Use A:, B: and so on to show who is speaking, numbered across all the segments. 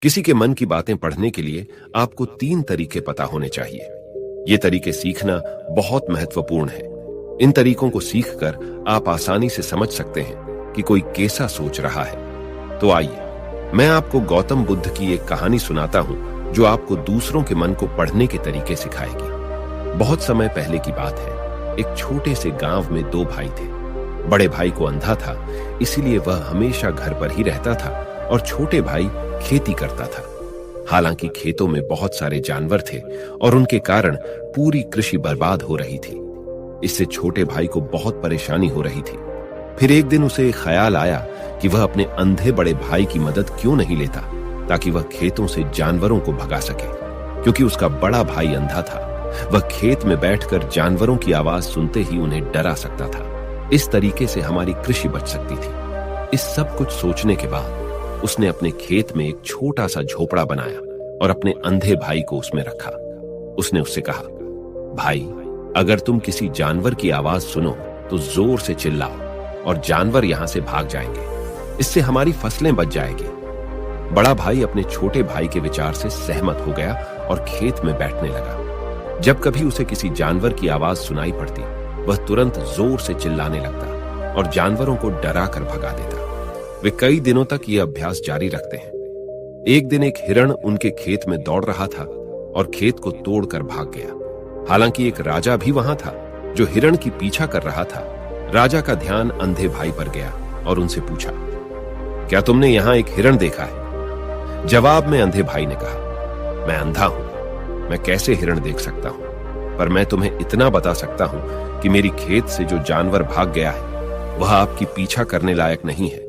A: किसी के मन की बातें पढ़ने के लिए आपको 3 तरीके पता होने चाहिए। ये तरीके सीखना बहुत महत्वपूर्ण है। इन तरीकों को सीखकर आप आसानी से समझ सकते हैं कि कोई कैसा सोच रहा है। तो आइए मैं आपको गौतम बुद्ध की एक कहानी सुनाता हूं जो आपको दूसरों के मन को पढ़ने के तरीके सिखाएगी। बहुत समय पहले की बात है। एक छोटे से गांव में 2 भाई थे। बड़े भाई को अंधा था, इसीलिए वह हमेशा घर पर ही रहता था और छोटे भाई खेती करता था। हालांकि खेतों में बहुत सारे जानवर थे और उनके कारण पूरी कृषि बर्बाद हो रही थी। इससे छोटे भाई को बहुत परेशानी हो रही थी। फिर एक दिन उसे ख्याल आया कि वह अपने अंधे बड़े भाई की मदद क्यों नहीं लेता, ताकि वह खेतों से जानवरों को भगा सके। क्योंकि उसका बड़ा भाई अंधा था, वह खेत में बैठकर जानवरों की आवाज सुनते ही उन्हें डरा सकता था। इस तरीके से हमारी कृषि बच सकती थी। इस सब कुछ सोचने के बाद उसने अपने खेत में एक छोटा सा झोपड़ा बनाया और अपने अंधे भाई को उसमें रखा। उसने उससे कहा, भाई, अगर तुम किसी जानवर की आवाज सुनो तो जोर से चिल्लाओ और जानवर यहां से भाग जाएंगे। इससे हमारी फसलें बच जाएगी। बड़ा भाई अपने छोटे भाई के विचार से सहमत हो गया और खेत में बैठने लगा। जब कभी उसे किसी जानवर की आवाज सुनाई पड़ती, वह तुरंत जोर से चिल्लाने लगता और जानवरों को डरा कर भगा देता। वे कई दिनों तक यह अभ्यास जारी रखते हैं। एक दिन एक हिरण उनके खेत में दौड़ रहा था और खेत को तोड़कर भाग गया। हालांकि एक राजा भी वहां था जो हिरण की पीछा कर रहा था। राजा का ध्यान अंधे भाई पर गया और उनसे पूछा, क्या तुमने यहां एक हिरण देखा है? जवाब में अंधे भाई ने कहा, मैं अंधा हूं, मैं कैसे हिरण देख सकता हूं? पर मैं तुम्हें इतना बता सकता हूं कि मेरी खेत से जो जानवर भाग गया है वह आपकी पीछा करने लायक नहीं है।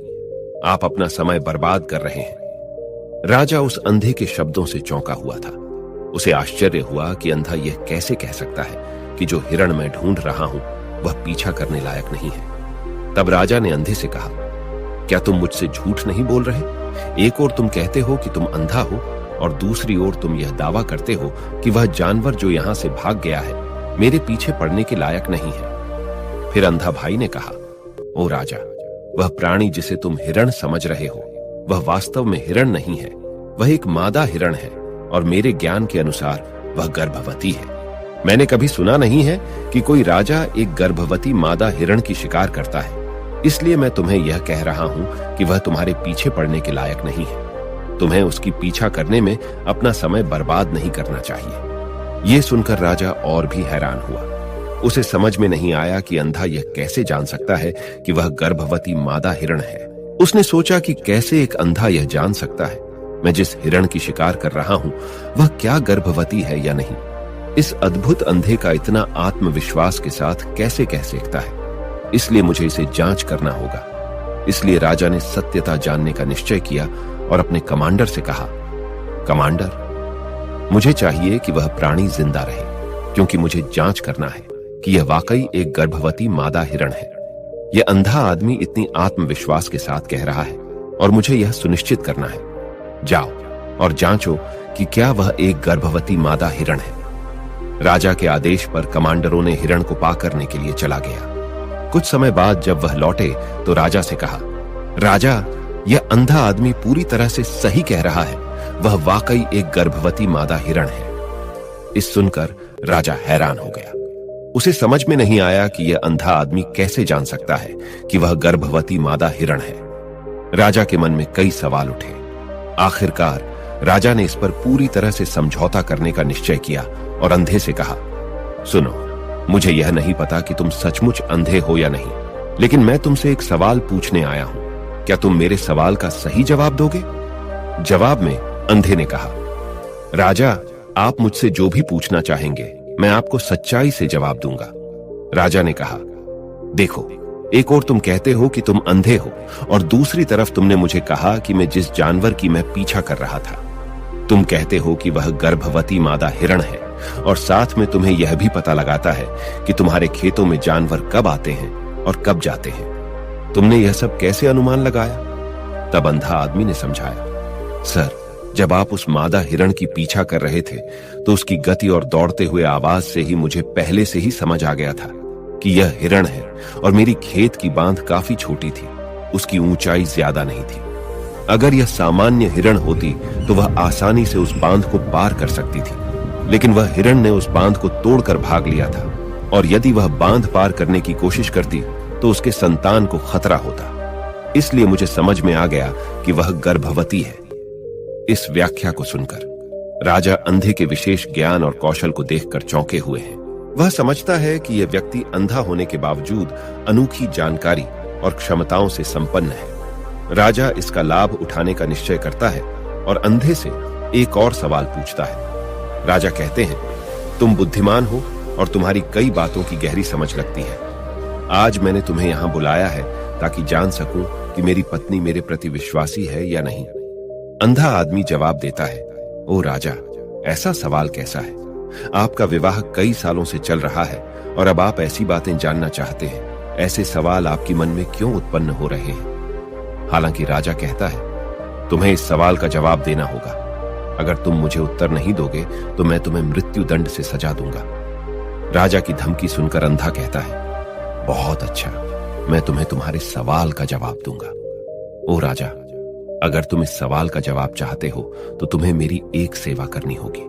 A: आप अपना समय बर्बाद कर रहे हैं। राजा उस अंधे के शब्दों से चौंका हुआ था। उसे आश्चर्य हुआ कि अंधा यह कैसे कह सकता है कि जो हिरण मैं ढूंढ रहा हूं वह पीछा करने लायक नहीं है। तब राजा ने अंधे से कहा, क्या तुम मुझसे झूठ नहीं बोल रहे? एक ओर तुम कहते हो कि तुम अंधा हो और दूसरी ओर तुम यह दावा करते हो कि वह जानवर जो यहां से भाग गया है मेरे पीछे पड़ने के लायक नहीं है। फिर अंधा भाई ने कहा, ओ राजा, वह प्राणी जिसे तुम हिरण समझ रहे हो वह वास्तव में हिरण नहीं है। वह एक मादा हिरण है और मेरे ज्ञान के अनुसार वह गर्भवती है। मैंने कभी सुना नहीं है कि कोई राजा एक गर्भवती मादा हिरण की शिकार करता है। इसलिए मैं तुम्हें यह कह रहा हूं कि वह तुम्हारे पीछे पड़ने के लायक नहीं है। तुम्हें उसकी पीछा करने में अपना समय बर्बाद नहीं करना चाहिए। यह सुनकर राजा और भी हैरान हुआ। उसे समझ में नहीं आया कि अंधा यह कैसे जान सकता है कि वह गर्भवती मादा हिरण है। उसने सोचा कि कैसे एक अंधा यह जान सकता है मैं जिस हिरण की शिकार कर रहा हूं वह क्या गर्भवती है या नहीं। इस अद्भुत अंधे का इतना आत्मविश्वास के साथ कैसे कह सकता है? इसलिए मुझे इसे जांच करना होगा। इसलिए राजा ने सत्यता जानने का निश्चय किया और अपने कमांडर से कहा, कमांडर, मुझे चाहिए कि वह प्राणी जिंदा रहे, क्योंकि मुझे जांच करना है कि यह वाकई एक गर्भवती मादा हिरण है। यह अंधा आदमी इतनी आत्मविश्वास के साथ कह रहा है और मुझे यह सुनिश्चित करना है। जाओ और जांचो कि क्या वह एक गर्भवती मादा हिरण है। राजा के आदेश पर कमांडरों ने हिरण को पा करने के लिए चला गया। कुछ समय बाद जब वह लौटे तो राजा से कहा, राजा, यह अंधा आदमी पूरी तरह से सही कह रहा है। वह वाकई एक गर्भवती मादा हिरण है। इस सुनकर राजा हैरान हो गया। उसे समझ में नहीं आया कि यह अंधा आदमी कैसे जान सकता है कि वह गर्भवती मादा हिरण है। राजा के मन में कई सवाल उठे। आखिरकार राजा ने इस पर पूरी तरह से समझौता करने का निश्चय किया और अंधे से कहा, सुनो, मुझे यह नहीं पता कि तुम सचमुच अंधे हो या नहीं, लेकिन मैं तुमसे एक सवाल पूछने आया हूं। क्या तुम मेरे सवाल का सही जवाब दोगे? जवाब में अंधे ने कहा, राजा, आप मुझसे जो भी पूछना चाहेंगे मैं आपको सच्चाई से जवाब दूंगा। राजा ने कहा, देखो, एक ओर तुम कहते हो कि तुम अंधे हो और दूसरी तरफ तुमने मुझे कहा कि मैं जिस जानवर की मैं पीछा कर रहा था, तुम कहते हो कि वह गर्भवती मादा हिरण है और साथ में तुम्हें यह भी पता लगाता है कि तुम्हारे खेतों में जानवर कब आते हैं और कब जाते हैं। तुमने यह सब कैसे अनुमान लगाया? तब अंधा आदमी ने समझाया, सर, जब आप उस मादा हिरण की पीछा कर रहे थे तो उसकी गति और दौड़ते हुए आवाज से ही मुझे पहले से ही समझ आ गया था कि यह हिरण है और मेरी खेत की बांध काफी छोटी थी, उसकी ऊंचाई ज्यादा नहीं थी। अगर यह सामान्य हिरण होती तो वह आसानी से उस बांध को पार कर सकती थी, लेकिन वह हिरण ने उस बांध को तोड़कर भाग लिया था, और यदि वह बांध पार करने की कोशिश करती तो उसके संतान को खतरा होता। इसलिए मुझे समझ में आ गया कि वह गर्भवती है। इस व्याख्या को सुनकर राजा अंधे के विशेष ज्ञान और कौशल को देखकर चौंके हुए हैं। वह समझता है कि यह व्यक्ति अंधा होने के बावजूद अनोखी जानकारी और क्षमताओं से संपन्न है। राजा इसका लाभ उठाने का निश्चय करता है और अंधे से एक और सवाल पूछता है। राजा कहते हैं, तुम बुद्धिमान हो और तुम्हारी कई बातों की गहरी समझ लगती है। आज मैंने तुम्हें यहां बुलाया है ताकि जान सकूं कि मेरी पत्नी मेरे प्रति विश्वासी है या नहीं। अंधा आदमी जवाब देता है, ओ राजा, ऐसा सवाल कैसा है? आपका विवाह कई सालों से चल रहा है और अब आप ऐसी बातें जानना चाहते हैं। ऐसे सवाल आपके मन में क्यों उत्पन्न हो रहे हैं? हालांकि राजा कहता है, तुम्हें इस सवाल का जवाब देना होगा। अगर तुम मुझे उत्तर नहीं दोगे तो मैं तुम्हें मृत्यु दंड से सजा दूंगा। राजा की धमकी सुनकर अंधा कहता है, बहुत अच्छा, मैं तुम्हें तुम्हारे सवाल का जवाब दूंगा। ओ राजा, अगर तुम इस सवाल का जवाब चाहते हो तो तुम्हें मेरी एक सेवा करनी होगी।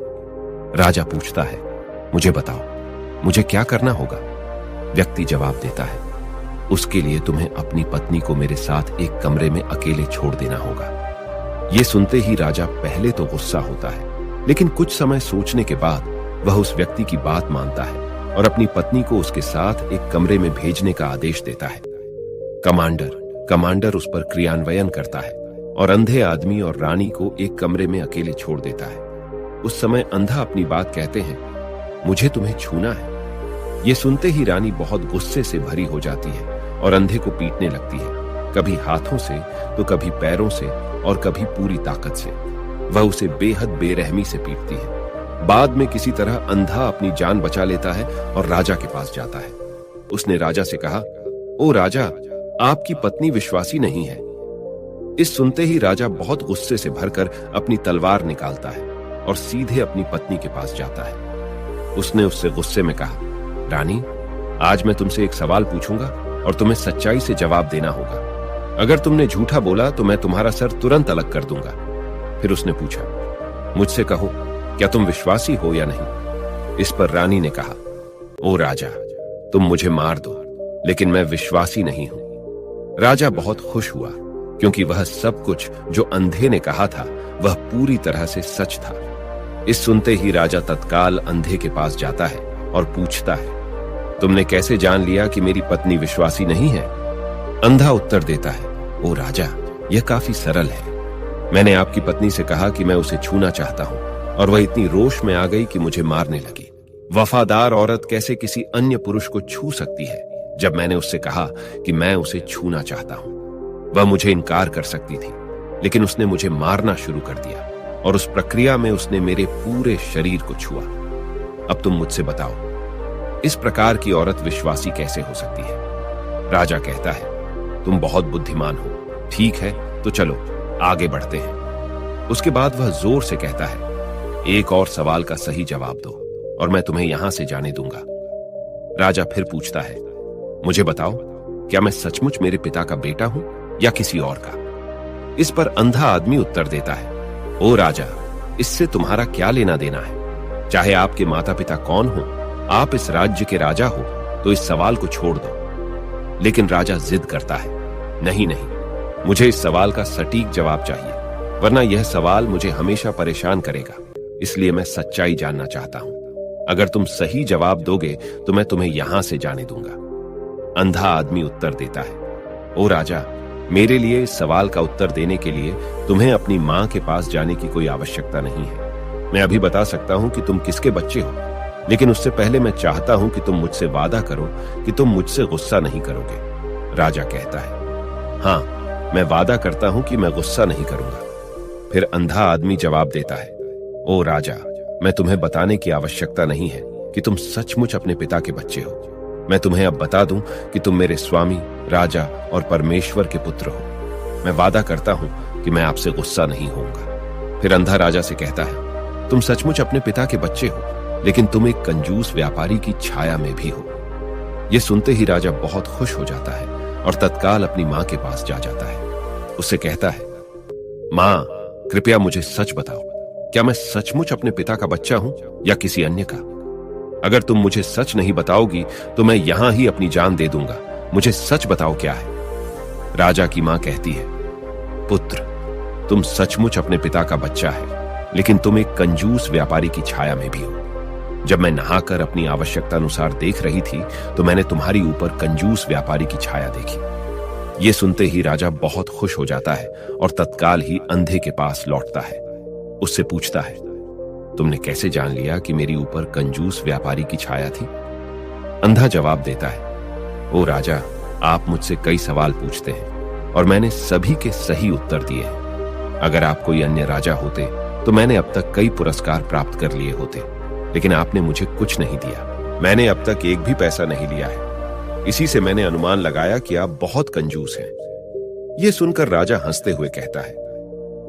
A: राजा पूछता है, मुझे बताओ, मुझे क्या करना होगा? व्यक्ति जवाब देता है, उसके लिए तुम्हें अपनी पत्नी को मेरे साथ एक कमरे में अकेले छोड़ देना होगा। यह सुनते ही राजा पहले तो गुस्सा होता है, लेकिन कुछ समय सोचने के बाद वह उस व्यक्ति की बात मानता है और अपनी पत्नी को उसके साथ एक कमरे में भेजने का आदेश देता है। कमांडर उस पर क्रियान्वयन करता है और अंधे आदमी और रानी को एक कमरे में अकेले छोड़ देता है। उस समय अंधा अपनी बात कहते हैं, मुझे तुम्हें छूना है। यह सुनते ही रानी बहुत गुस्से से भरी हो जाती है और अंधे को पीटने लगती है, कभी हाथों से तो कभी पैरों से और कभी पूरी ताकत से। वह उसे बेहद बेरहमी से पीटती है। बाद में किसी तरह अंधा अपनी जान बचा लेता है और राजा के पास जाता है। उसने राजा से कहा, ओ राजा, आपकी पत्नी विश्वासी नहीं है। इस सुनते ही राजा बहुत गुस्से से भरकर अपनी तलवार निकालता है और सीधे अपनी पत्नी के पास जाता है। उसने उससे गुस्से में कहा, रानी, आज मैं तुमसे एक सवाल पूछूंगा और तुम्हें सच्चाई से जवाब देना होगा। अगर तुमने झूठा बोला तो मैं तुम्हारा सर तुरंत अलग कर दूंगा। फिर उसने पूछा, मुझसे कहो, क्या तुम विश्वासी हो या नहीं? इस पर रानी ने कहा, ओ राजा, तुम मुझे मार दो, लेकिन मैं विश्वासी नहीं हूं। राजा बहुत खुश हुआ क्योंकि वह सब कुछ जो अंधे ने कहा था वह पूरी तरह से सच था। इस सुनते ही राजा तत्काल अंधे के पास जाता है और पूछता है, तुमने कैसे जान लिया कि मेरी पत्नी विश्वासी नहीं है? अंधा उत्तर देता है, ओ राजा, यह काफी सरल है। मैंने आपकी पत्नी से कहा कि मैं उसे छूना चाहता हूं और वह इतनी रोष में आ गई कि मुझे मारने लगी। वफादार औरत कैसे किसी अन्य पुरुष को छू सकती है? जब मैंने उससे कहा कि मैं उसे छूना चाहता हूं, वह मुझे इनकार कर सकती थी, लेकिन उसने मुझे मारना शुरू कर दिया और उस प्रक्रिया में उसने मेरे पूरे शरीर को छुआ। अब तुम मुझसे बताओ, इस प्रकार की औरत विश्वासी कैसे हो सकती है? राजा कहता है, तुम बहुत बुद्धिमान हो। ठीक है, तो चलो आगे बढ़ते हैं। उसके बाद वह जोर से कहता है, एक और सवाल का सही जवाब दो और मैं तुम्हें यहां से जाने दूंगा। राजा फिर पूछता है, मुझे बताओ, क्या मैं सचमुच मेरे पिता का बेटा हूं या किसी और का? इस पर अंधा आदमी उत्तर देता है, ओ राजा, इससे तुम्हारा क्या लेना देना है? चाहे आपके माता पिता कौन हो, आप इस राज्य के राजा हो, तो इस सवाल को छोड़ दो। लेकिन राजा जिद करता है, नहीं, मुझे इस सवाल का सटीक जवाब चाहिए, वरना यह सवाल मुझे हमेशा परेशान करेगा। इसलिए मैं सच्चाई जानना चाहता हूं। अगर तुम सही जवाब दोगे तो मैं तुम्हें यहां से जाने दूंगा। अंधा आदमी उत्तर देता है, ओ राजा, मेरे लिए इस सवाल का उत्तर देने के लिए तुम्हें अपनी मां के पास जाने की कोई आवश्यकता नहीं है। मैं अभी बता सकता हूं कि तुम किसके बच्चे हो, लेकिन उससे पहले मैं चाहता हूं कि तुम मुझसे वादा करो कि तुम मुझसे गुस्सा नहीं करोगे। राजा कहता है, हां, मैं वादा करता हूं कि मैं गुस्सा नहीं करूंगा। फिर अंधा आदमी जवाब देता है, ओ राजा, मैं तुम्हें बताने की आवश्यकता नहीं है कि तुम सचमुच अपने पिता के बच्चे हो। मैं तुम्हें अब बता दूं कि तुम मेरे स्वामी, राजा और परमेश्वर के पुत्र हो। मैं वादा करता हूं कि मैं आपसे गुस्सा नहीं होऊंगा। फिर अंधा राजा से कहता है, तुम सचमुच अपने पिता के बच्चे हो, लेकिन तुम एक कंजूस व्यापारी की छाया में भी हो। यह सुनते ही राजा बहुत खुश हो जाता है और तत्काल अपनी मां के पास जा जाता है। उससे कहता है, मां, कृपया मुझे सच बताओ, क्या मैं सचमुच अपने पिता का बच्चा हूं या किसी अन्य का? अगर तुम मुझे सच नहीं बताओगी तो मैं यहां ही अपनी जान दे दूंगा। मुझे सच बताओ क्या है। राजा की मां कहती है, पुत्र, तुम सचमुच अपने पिता का बच्चा है, लेकिन तुम एक कंजूस व्यापारी की छाया में भी हो। जब मैं नहाकर अपनी आवश्यकता अनुसार देख रही थी तो मैंने तुम्हारी ऊपर कंजूस व्यापारी की छाया देखी। यह सुनते ही राजा बहुत खुश हो जाता है और तत्काल ही अंधे के पास लौटता है। उससे पूछता है, तुमने कैसे जान लिया कि मेरी ऊपर कंजूस व्यापारी की छाया थी? अंधा जवाब देता है, ओ राजा, आप मुझसे कई सवाल पूछते हैं और मैंने सभी के सही उत्तर दिए हैं। अगर आप कोई अन्य राजा होते तो मैंने अब तक कई पुरस्कार प्राप्त कर लिए होते, लेकिन आपने मुझे कुछ नहीं दिया। मैंने अब तक एक भी पैसा नहीं लिया है। इसी से मैंने अनुमान लगाया कि आप बहुत कंजूस हैं। यह सुनकर राजा हंसते हुए कहता है,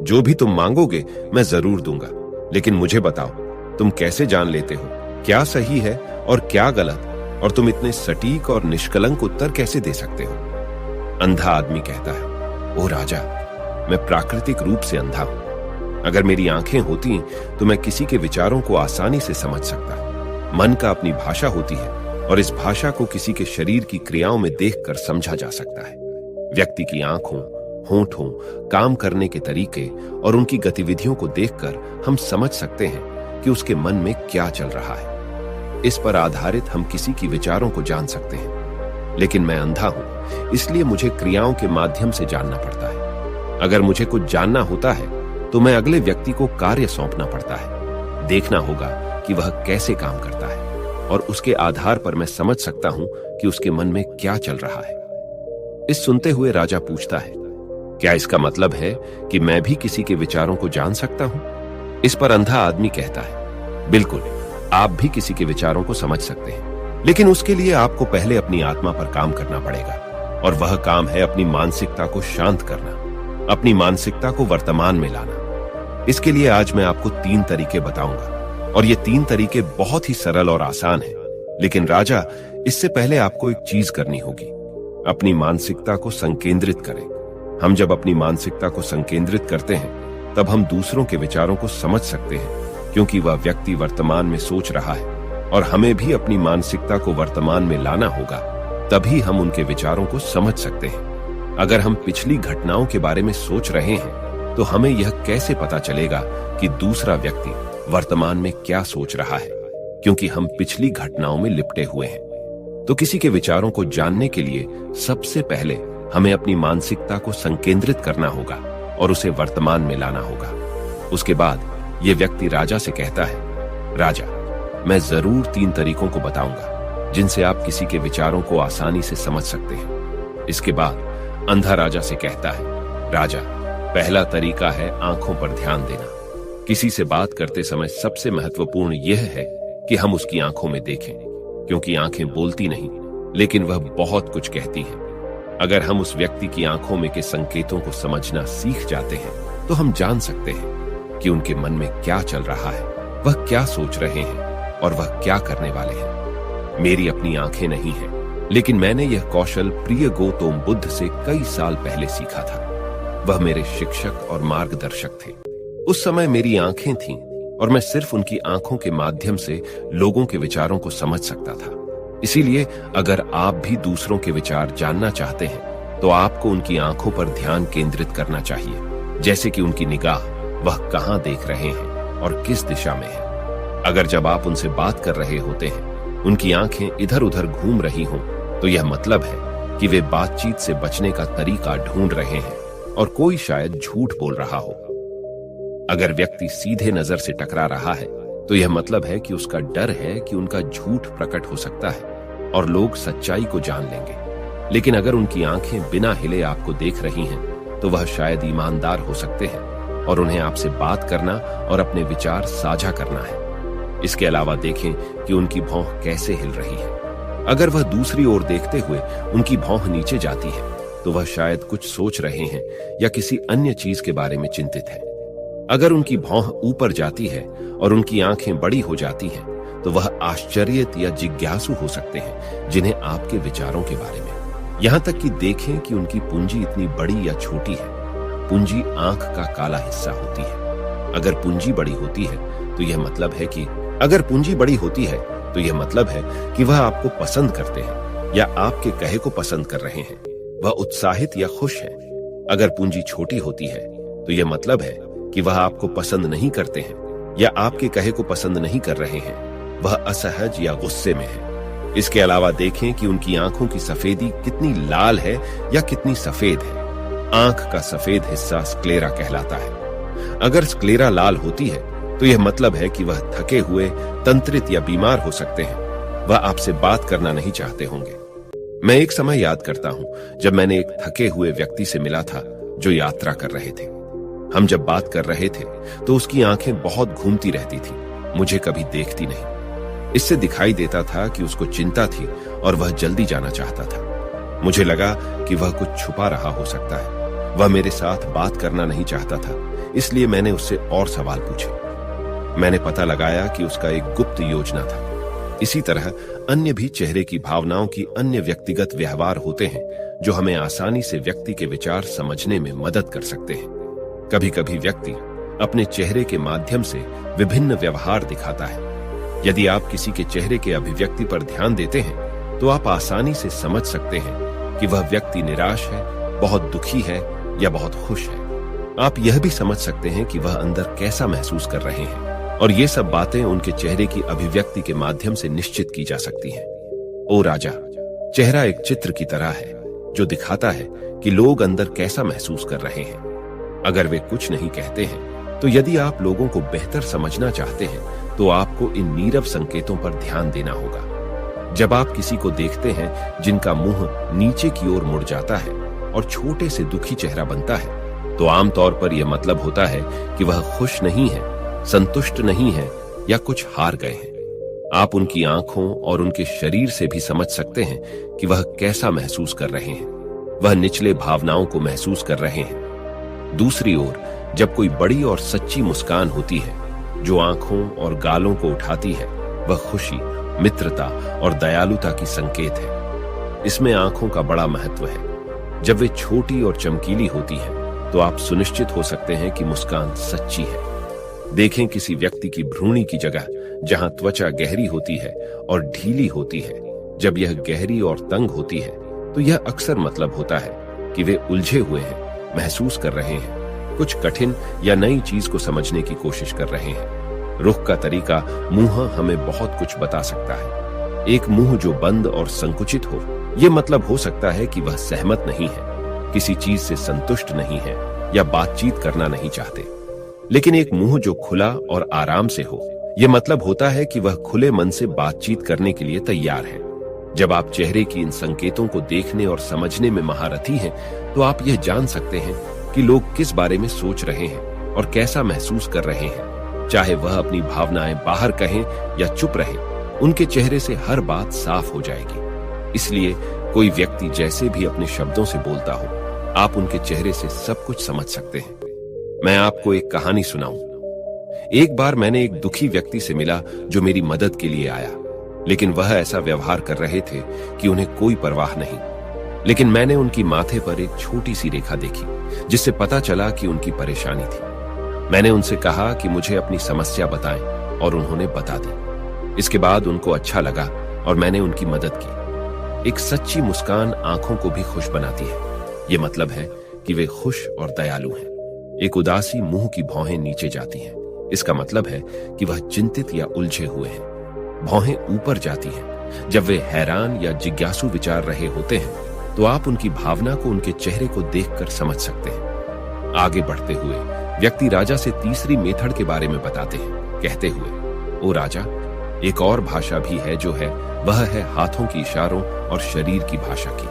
A: जो भी तुम मांगोगे मैं जरूर दूंगा, लेकिन मुझे बताओ, तुम कैसे जान लेते हो क्या सही है और क्या गलत, और तुम इतने सटीक और निष्कलंक उत्तर कैसे दे सकते हो? अंधा आदमी कहता है, ओ राजा, मैं प्राकृतिक रूप से अंधा हूं। अगर मेरी आंखें होती तो मैं किसी के विचारों को आसानी से समझ सकता। मन का अपनी भाषा होती है और इस भाषा को किसी के शरीर की क्रियाओं में देखकर समझा जा सकता है। व्यक्ति की आंखों, होठों, काम करने के तरीके और उनकी गतिविधियों को देखकर हम समझ सकते हैं कि उसके मन में क्या चल रहा है। इस पर आधारित हम किसी की विचारों को जान सकते हैं। लेकिन मैं अंधा हूं, इसलिए मुझे क्रियाओं के माध्यम से जानना पड़ता है। अगर मुझे कुछ जानना होता है तो मैं अगले व्यक्ति को कार्य सौंपना पड़ता है। देखना होगा कि वह कैसे काम करता है और उसके आधार पर मैं समझ सकता हूं कि उसके मन में क्या चल रहा है। इस सुनते हुए राजा पूछता है, क्या इसका मतलब है कि मैं भी किसी के विचारों को जान सकता हूं? इस पर अंधा आदमी कहता है, बिल्कुल, आप भी किसी के विचारों को समझ सकते हैं, लेकिन उसके लिए आपको पहले अपनी आत्मा पर काम करना पड़ेगा, और वह काम है अपनी मानसिकता को शांत करना, अपनी मानसिकता को वर्तमान में लाना। इसके लिए आज मैं आपको 3 तरीके बताऊंगा, और ये 3 तरीके बहुत ही सरल और आसान हैं। लेकिन राजा, इससे पहले आपको एक चीज करनी होगी, अपनी मानसिकता को संकेंद्रित करें। हम जब अपनी मानसिकता को संकेंद्रित करते हैं तब हम दूसरों के विचारों को समझ सकते हैं, क्योंकि वह व्यक्ति वर्तमान में सोच रहा है, और हमें भी अपनी मानसिकता को वर्तमान में लाना होगा, तभी हम उनके विचारों को समझ सकते हैं। अगर हम पिछली घटनाओं के बारे में सोच रहे हैं तो हमें यह कैसे पता चलेगा कि दूसरा व्यक्ति वर्तमान में क्या सोच रहा है, क्योंकि हम पिछली घटनाओं में लिपटे हुए हैं। तो किसी के विचारों को जानने के लिए सबसे पहले हमें अपनी मानसिकता को संकेंद्रित करना होगा और उसे वर्तमान में लाना होगा। उसके बाद यह व्यक्ति राजा से कहता है, राजा, मैं जरूर 3 तरीकों को बताऊंगा जिनसे आप किसी के विचारों को आसानी से समझ सकते हैं। इसके बाद अंधा राजा से कहता है, राजा, पहला तरीका है आंखों पर ध्यान देना। किसी से बात करते समय सबसे महत्वपूर्ण यह है कि हम उसकी आंखों में देखें, क्योंकि आंखें बोलती नहीं, लेकिन वह बहुत कुछ कहती हैं। अगर हम उस व्यक्ति की आंखों में के संकेतों को समझना सीख जाते हैं तो हम जान सकते हैं कि उनके मन में क्या चल रहा है, वह क्या सोच रहे हैं और वह क्या करने वाले हैं। मेरी अपनी आंखें नहीं हैं, लेकिन मैंने यह कौशल प्रिय गौतम बुद्ध से कई साल पहले सीखा था। वह मेरे शिक्षक और मार्गदर्शक थे। उस समय मेरी आंखें थीं और मैं सिर्फ उनकी आंखों के माध्यम से लोगों के विचारों को समझ सकता था। इसीलिए अगर आप भी दूसरों के विचार जानना चाहते हैं तो आपको उनकी आंखों पर ध्यान केंद्रित करना चाहिए, जैसे कि उनकी निगाह, वह कहां देख रहे हैं और किस दिशा में है। अगर जब आप उनसे बात कर रहे होते हैं उनकी आंखें इधर उधर घूम रही हों तो यह मतलब है कि वे बातचीत से बचने का तरीका ढूंढ रहे हैं और कोई शायद झूठ बोल रहा हो। अगर व्यक्ति सीधे नजर से टकरा रहा है तो यह मतलब है कि उसका डर है कि उनका झूठ प्रकट हो सकता है और लोग सच्चाई को जान लेंगे। लेकिन अगर उनकी आंखें बिना हिले आपको देख रही हैं तो वह शायद ईमानदार हो सकते हैं और उन्हें आपसे बात करना और अपने विचार साझा करना है। इसके अलावा देखें कि उनकी भौं कैसे हिल रही है। अगर वह दूसरी ओर देखते हुए उनकी भौं नीचे जाती है तो वह शायद कुछ सोच रहे हैं या किसी अन्य चीज के बारे में चिंतित है। अगर उनकी भौं ऊपर जाती है और उनकी आंखें बड़ी हो जाती हैं तो वह आश्चर्यित या जिज्ञासु हो सकते हैं जिन्हें आपके विचारों के बारे में, यहां तक कि देखें कि उनकी पूंजी इतनी बड़ी या छोटी है। पूंजी आंख का काला हिस्सा होती है। अगर पूंजी बड़ी होती है तो यह मतलब है कि वह आपको पसंद करते हैं या आपके कहे को पसंद कर रहे हैं। वह उत्साहित या खुश हैं। अगर पूंजी छोटी होती है तो यह मतलब है कि वह आपको पसंद नहीं करते हैं या आपके कहे को पसंद नहीं कर रहे हैं। वह असहज या गुस्से में है। इसके अलावा देखें कि उनकी आंखों की सफेदी कितनी लाल है या कितनी सफेद है। आंख का सफेद हिस्सा स्क्लेरा कहलाता है। अगर स्क्लेरा लाल होती है तो यह मतलब है कि वह थके हुए, तंत्रित या बीमार हो सकते हैं। वह आपसे बात करना नहीं चाहते होंगे। मैं एक समय याद करता हूं जब मैंने एक थके हुए व्यक्ति से मिला था जो यात्रा कर रहे थे। हम जब बात कर रहे थे तो उसकी आंखें बहुत घूमती रहती थी, मुझे कभी देखती नहीं। इससे दिखाई देता था कि उसको चिंता थी और वह जल्दी जाना चाहता था। मुझे लगा कि वह कुछ छुपा रहा हो सकता है। वह मेरे साथ बात करना नहीं चाहता था, इसलिए मैंने उससे और सवाल पूछे। मैंने पता लगाया कि उसका एक गुप्त योजना था। इसी तरह अन्य भी चेहरे की भावनाओं की अन्य व्यक्तिगत व्यवहार होते हैं जो हमें आसानी से व्यक्ति के विचार समझने में मदद कर सकते हैं। कभी कभी व्यक्ति अपने चेहरे के माध्यम से विभिन्न व्यवहार दिखाता है। यदि आप किसी के चेहरे के अभिव्यक्ति पर ध्यान देते हैं तो आप आसानी से समझ सकते हैं कि वह व्यक्ति निराश है, बहुत दुखी है या बहुत खुश है। आप यह भी समझ सकते हैं कि वह अंदर कैसा महसूस कर रहे हैं, और ये सब बातें उनके चेहरे की अभिव्यक्ति के माध्यम से निश्चित की जा सकती हैं। ओ राजा, चेहरा एक चित्र की तरह है जो दिखाता है कि लोग अंदर कैसा महसूस कर रहे हैं। अगर वे कुछ नहीं कहते हैं तो यदि आप लोगों को बेहतर समझना चाहते हैं तो आपको इन नीरव संकेतों पर ध्यान देना होगा। जब आप किसी को देखते हैं जिनका मुंह नीचे की ओर मुड़ जाता है और छोटे से दुखी चेहरा बनता है, तो आमतौर पर यह मतलब होता है कि वह खुश नहीं है, संतुष्ट नहीं है या कुछ हार गए हैं। आप उनकी आंखों और उनके शरीर से भी समझ सकते हैं कि वह कैसा महसूस कर रहे हैं। वह निचले भावनाओं को महसूस कर रहे हैं। दूसरी ओर, जब कोई बड़ी और सच्ची मुस्कान होती है जो आंखों और गालों को उठाती है, वह खुशी, मित्रता और दयालुता की संकेत है। इसमें आंखों का बड़ा महत्व है। जब वे छोटी और चमकीली होती हैं, तो आप सुनिश्चित हो सकते हैं कि मुस्कान सच्ची है। देखें किसी व्यक्ति की भ्रूणी की जगह जहां त्वचा गहरी होती है और ढीली होती है, जब यह गहरी और तंग होती है तो यह अक्सर मतलब होता है कि वे उलझे हुए हैं, महसूस कर रहे हैं, कुछ कठिन या नई चीज को समझने की कोशिश कर रहे हैं। रुख का तरीका मुंह हमें बहुत कुछ बता सकता है। एक मुंह जो बंद और संकुचित हो, यह मतलब हो सकता है कि वह सहमत नहीं है, किसी चीज से संतुष्ट नहीं है या बातचीत करना नहीं चाहते। लेकिन एक मुंह जो खुला और आराम से हो, यह मतलब होता है कि वह खुले मन से बातचीत करने के लिए तैयार है। जब आप चेहरे की इन संकेतों को देखने और समझने में महारथी हैं, तो आप यह जान सकते हैं कि लोग किस बारे में सोच रहे हैं और कैसा महसूस कर रहे हैं। चाहे वह अपनी भावनाएं बाहर कहें या चुप रहे, उनके चेहरे से हर बात साफ हो जाएगी। इसलिए कोई व्यक्ति जैसे भी अपने शब्दों से बोलता हो, आप उनके चेहरे से सब कुछ समझ सकते हैं। मैं आपको एक कहानी सुनाऊं। एक बार मैंने एक दुखी व्यक्ति से मिला जो मेरी मदद के लिए आया, लेकिन वह ऐसा व्यवहार कर रहे थे कि उन्हें कोई परवाह नहीं। लेकिन मैंने उनकी माथे पर एक छोटी सी रेखा देखी जिससे पता चला कि उनकी परेशानी थी। मैंने उनसे कहा कि मुझे अपनी समस्या बताएं और उन्होंने बता दी। इसके बाद उनको अच्छा लगा और मैंने उनकी मदद की। एक सच्ची मुस्कान आंखों को भी खुश बनाती है। ये मतलब है कि वे खुश और दयालु हैं। एक उदासी मुंह की भौहें नीचे जाती हैं। इसका मतलब है कि वह चिंतित या उलझे हुए हैं। भौहें ऊपर जाती हैं जब वे हैरान या जिज्ञासु विचार रहे होते हैं, तो आप उनकी भावना को उनके चेहरे को देखकर समझ सकते हैं। आगे बढ़ते हुए व्यक्ति राजा से तीसरी मेथड के बारे में बताते हैं, कहते हुए, ओ राजा, एक और भाषा भी है जो है, वह है हाथों की इशारों और शरीर की भाषा की।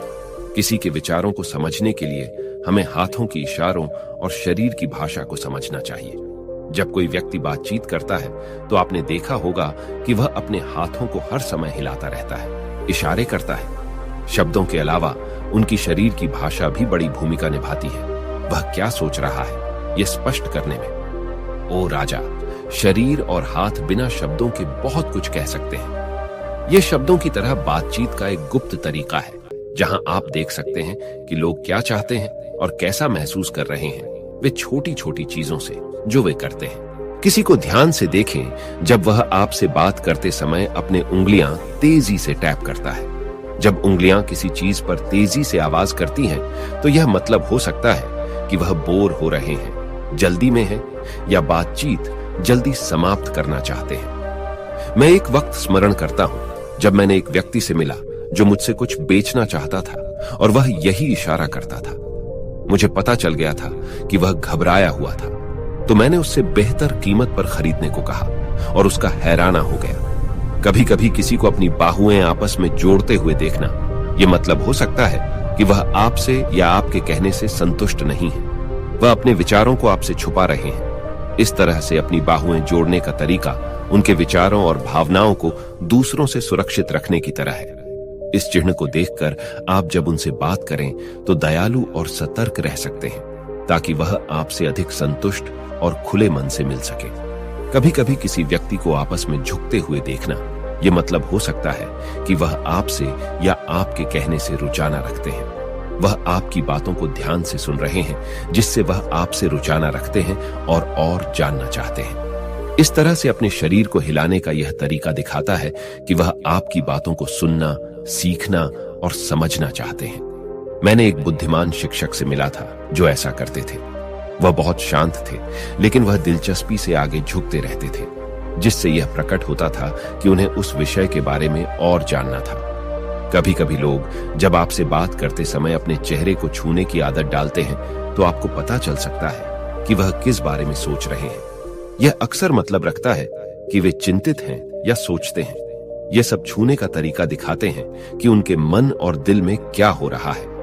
A: किसी के विचारों को समझने के लिए हमें हाथों की इशारों और शरीर की भाषा को समझना चाहिए। जब कोई व्यक्ति बातचीत करता है तो आपने देखा होगा कि वह अपने हाथों को हर समय हिलाता रहता है, इशारे करता है। शब्दों के अलावा उनकी शरीर की भाषा भी बड़ी भूमिका निभाती है। वह क्या सोच रहा है यह स्पष्ट करने में। ओ राजा, शरीर और हाथ बिना शब्दों के बहुत कुछ कह सकते हैं। यह शब्दों की तरह बातचीत का एक गुप्त तरीका है, जहां आप देख सकते हैं कि लोग क्या चाहते हैं और कैसा महसूस कर रहे हैं। वे छोटी छोटी चीजों से जो वे करते हैं। किसी को ध्यान से देखें जब वह आपसे बात करते समय अपने उंगलियां तेजी से टैप करता है। जब उंगलियां किसी चीज पर तेजी से आवाज करती हैं, तो यह मतलब हो सकता है कि वह बोर हो रहे हैं, जल्दी में हैं या बातचीत जल्दी समाप्त करना चाहते हैं। मैं एक वक्त स्मरण करता हूं जब मैंने एक व्यक्ति से मिला जो मुझसे कुछ बेचना चाहता था और वह यही इशारा करता था। मुझे पता चल गया था कि वह घबराया हुआ था, तो मैंने उससे बेहतर कीमत पर खरीदने को कहा और उसका हैराना हो गया। कभी कभी किसी को अपनी बाहुएं आपस में जोड़ते हुए देखना, यह मतलब हो सकता है कि वह आपसे या आपके कहने से संतुष्ट नहीं है। वह अपने विचारों को आपसे छुपा रहे हैं। इस तरह से अपनी बाहुएं जोड़ने का तरीका उनके विचारों और भावनाओं को दूसरों से सुरक्षित रखने की तरह है। इस चिन्ह को देखकर आप जब उनसे बात करें तो दयालु और सतर्क रह सकते हैं, ताकि वह आपसे अधिक संतुष्ट और खुले मन से मिल सके। कभी कभी किसी व्यक्ति को आपस में झुकते हुए देखना, यह मतलब हो सकता है कि वह आपसे या आपके कहने से रुचाना रखते हैं। वह आपकी बातों को ध्यान से सुन रहे हैं, जिससे वह आपसे रुचाना रखते हैं और जानना चाहते हैं। इस तरह से अपने शरीर को हिलाने का यह तरीका दिखाता है कि वह आपकी बातों को सुनना, सीखना और समझना चाहते हैं। मैंने एक बुद्धिमान शिक्षक से मिला था जो ऐसा करते थे। वह बहुत शांत थे, लेकिन वह दिलचस्पी से आगे झुकते रहते थे, जिससे यह प्रकट होता था कि उन्हें उस विषय के बारे में और जानना था। कभी कभी लोग जब आपसे बात करते समय अपने चेहरे को छूने की आदत डालते हैं, तो आपको पता चल सकता है कि वह किस बारे में सोच रहे हैं। यह अक्सर मतलब रखता है कि वे चिंतित हैं या सोचते हैं। यह सब छूने का तरीका दिखाते हैं कि उनके मन और दिल में क्या हो रहा है।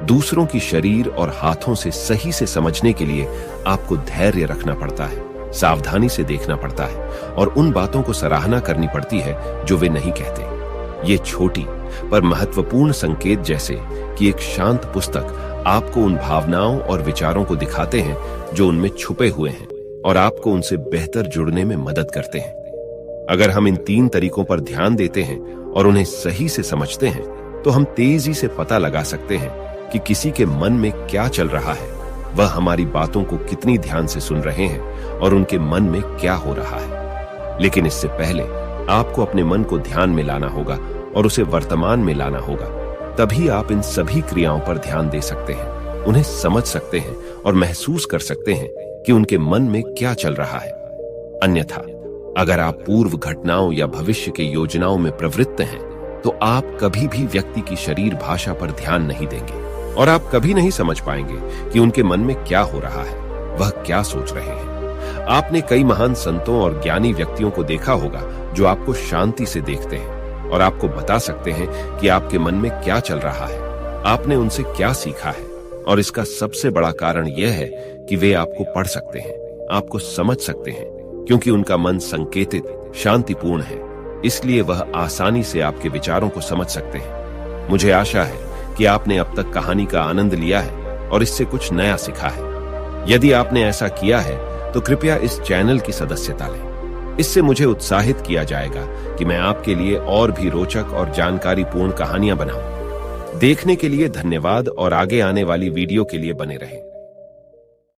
A: दूसरों की शरीर और हाथों से सही से समझने के लिए आपको धैर्य रखना पड़ता है, सावधानी से देखना पड़ता है और उन बातों को सराहना करनी पड़ती है जो वे नहीं कहते। ये छोटी पर महत्वपूर्ण संकेत, जैसे कि एक शांत पुस्तक, आपको उन भावनाओं और विचारों को दिखाते हैं जो उनमें छुपे हुए हैं और आपको उनसे बेहतर जुड़ने में मदद करते हैं। अगर हम इन 3 तरीकों पर ध्यान देते हैं और उन्हें सही से समझते हैं, तो हम तेजी से पता लगा सकते हैं कि किसी के मन में क्या चल रहा है, वह हमारी बातों को कितनी ध्यान से सुन रहे हैं और उनके मन में क्या हो रहा है। लेकिन इससे पहले आपको अपने मन को ध्यान में लाना होगा और उसे वर्तमान में लाना होगा। तभी आप इन सभी क्रियाओं पर ध्यान दे सकते हैं, उन्हें समझ सकते हैं और महसूस कर सकते हैं कि उनके मन में क्या चल रहा है। अन्यथा अगर आप पूर्व घटनाओं या भविष्य के योजनाओं में प्रवृत्त हैं, तो आप कभी भी व्यक्ति की शरीर भाषा पर ध्यान नहीं देंगे और आप कभी नहीं समझ पाएंगे कि उनके मन में क्या हो रहा है, वह क्या सोच रहे हैं। आपने कई महान संतों और ज्ञानी व्यक्तियों को देखा होगा जो आपको शांति से देखते हैं और आपको बता सकते हैं कि आपके मन में क्या चल रहा है, आपने उनसे क्या सीखा है। और इसका सबसे बड़ा कारण यह है कि वे आपको पढ़ सकते हैं, आपको समझ सकते हैं, क्योंकि उनका मन संकेतित, शांतिपूर्ण है। इसलिए वह आसानी से आपके विचारों को समझ सकते हैं। मुझे आशा है कि आपने अब तक कहानी का आनंद लिया है और इससे कुछ नया सीखा है। यदि आपने ऐसा किया है तो कृपया इस चैनल की सदस्यता लें। इससे मुझे उत्साहित किया जाएगा कि मैं आपके लिए और भी रोचक और जानकारीपूर्ण कहानियां बनाऊं। देखने के लिए धन्यवाद और आगे आने वाली वीडियो के लिए बने रहें।